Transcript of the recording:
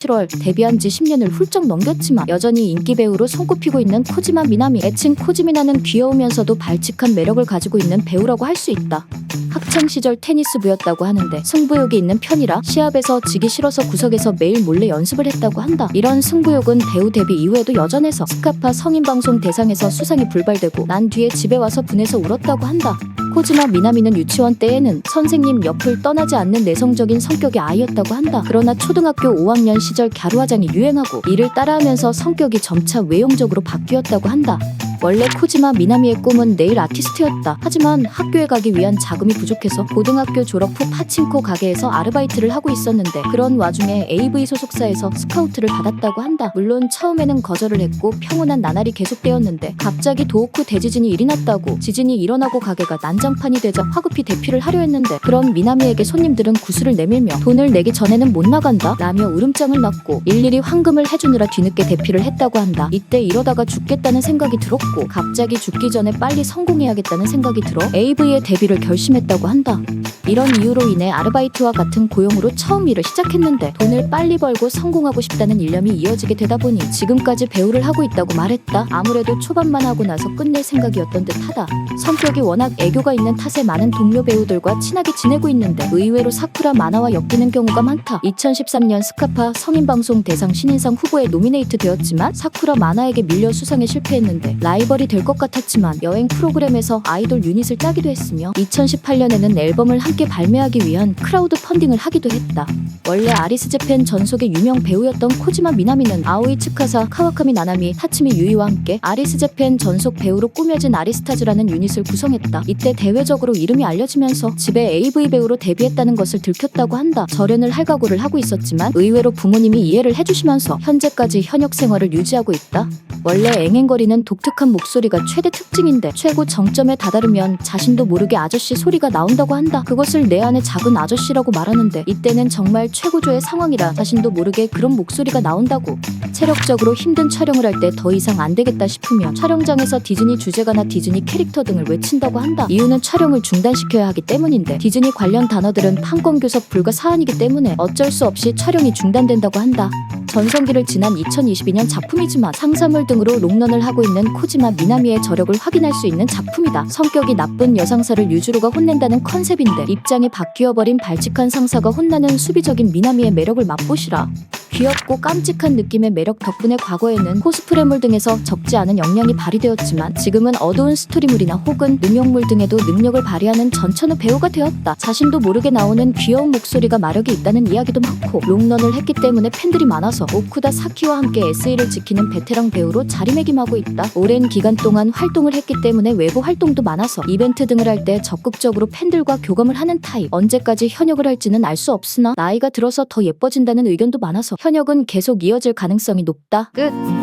7월 데뷔한 지 10년을 훌쩍 넘겼지만 여전히 인기 배우로 손꼽히고 있는 코지마 미나미. 애칭 코지미나는 귀여우면서도 발칙한 매력을 가지고 있는 배우라고 할 수 있다. 학창시절 테니스부였다고 하는데 승부욕이 있는 편이라 시합에서 지기 싫어서 구석에서 매일 몰래 연습을 했다고 한다. 이런 승부욕은 배우 데뷔 이후에도 여전해서 스카파 성인방송 대상에서 수상이 불발되고 난 뒤에 집에 와서 분해서 울었다고 한다. 코지마 미나미는 유치원 때에는 선생님 옆을 떠나지 않는 내성적인 성격의 아이였다고 한다. 그러나 초등학교 5학년 시절 갸루화장이 유행하고 이를 따라하면서 성격이 점차 외형적으로 바뀌었다고 한다. 원래 코지마 미나미의 꿈은 네일 아티스트였다. 하지만 학교에 가기 위한 자금이 부족해서 고등학교 졸업 후 파친코 가게에서 아르바이트를 하고 있었는데 그런 와중에 AV 소속사에서 스카우트를 받았다고 한다. 물론 처음에는 거절을 했고 평온한 나날이 계속되었는데 갑자기 도호쿠 대지진이 일어났다고. 지진이 일어나고 가게가 난장판이 되자 화급히 대피를 하려 했는데 그럼 미나미에게 손님들은 구슬을 내밀며 돈을 내기 전에는 못 나간다 라며 울음장을 놨고 일일이 환금을 해주느라 뒤늦게 대피를 했다고 한다. 이때 이러다가 죽겠다는 생각이 들었고 갑자기 죽기 전에 빨리 성공해야겠다는 생각이 들어 AV의 데뷔를 결심했다고 한다. 이런 이유로 인해 아르바이트와 같은 고용으로 처음 일을 시작했는데 돈을 빨리 벌고 성공하고 싶다는 일념이 이어지게 되다 보니 지금까지 배우를 하고 있다고 말했다. 아무래도 초반만 하고 나서 끝낼 생각이었던 듯하다. 성격이 워낙 애교가 있는 탓에 많은 동료 배우들과 친하게 지내고 있는데 의외로 사쿠라 마나와 엮이는 경우가 많다. 2013년 스카파 성인방송 대상 신인상 후보에 노미네이트 되었지만 사쿠라 마나에게 밀려 수상에 실패했는데 라이벌이 될 것 같았지만 여행 프로그램에서 아이돌 유닛을 짜기도 했으며 2018년에는 앨범을 함께 발매하기 위한 크라우드 펀딩을 하기도 했다. 원래 아리스제팬 전속의 유명 배우였던 코지마 미나미는 아오이 츠카사, 카와카미 나나미, 타츠미 유이와 함께 아리스제팬 전속 배우로 꾸며진 아리스타즈라는 유닛을 구성했다. 이때 대외적으로 이름이 알려지면서 집에 AV 배우로 데뷔했다는 것을 들켰다고 한다. 절연을 할 각오를 하고 있었지만 의외로 부모님이 이해를 해주시면서 현재까지 현역 생활을 유지하고 있다. 원래 앵앵거리는 독특한 목소리가 최대 특징인데 최고 정점에 다다르면 자신도 모르게 아저씨 소리가 나온다고 한다. 그것을 내 안의 작은 아저씨라고 말하는데 이때는 정말 최고조의 상황이라 자신도 모르게 그런 목소리가 나온다고. 체력적으로 힘든 촬영을 할 때 더 이상 안 되겠다 싶으면 촬영장에서 디즈니 주제가나 디즈니 캐릭터 등을 외친다고 한다. 이유는 촬영을 중단시켜야 하기 때문인데 디즈니 관련 단어들은 판권교섭 불가 사안이기 때문에 어쩔 수 없이 촬영이 중단된다고 한다. 전성기를 지난 2022년 작품이지만 상사물 등으로 롱런을 하고 있는 코지마 미나미의 저력을 확인할 수 있는 작품이다. 성격이 나쁜 여상사를 유주로가 혼낸다는 컨셉인데 입장이 바뀌어버린 발칙한 상사가 혼나는 수비적인 미나미의 매력을 맛보시라. 귀엽고 깜찍한 느낌의 매력 덕분에 과거에는 코스프레물 등에서 적지 않은 역량이 발휘되었지만 지금은 어두운 스토리물이나 혹은 능력물 등에도 능력을 발휘하는 전천후 배우가 되었다. 자신도 모르게 나오는 귀여운 목소리가 마력이 있다는 이야기도 많고 롱런을 했기 때문에 팬들이 많아서 오쿠다 사키와 함께 SE를 지키는 베테랑 배우로 자리매김하고 있다. 오랜 기간 동안 활동을 했기 때문에 외부 활동도 많아서 이벤트 등을 할 때 적극적으로 팬들과 교감을 하는 타입. 언제까지 현역을 할지는 알 수 없으나 나이가 들어서 더 예뻐진다는 의견도 많아서 현역은 계속 이어질 가능성이 높다. 끝.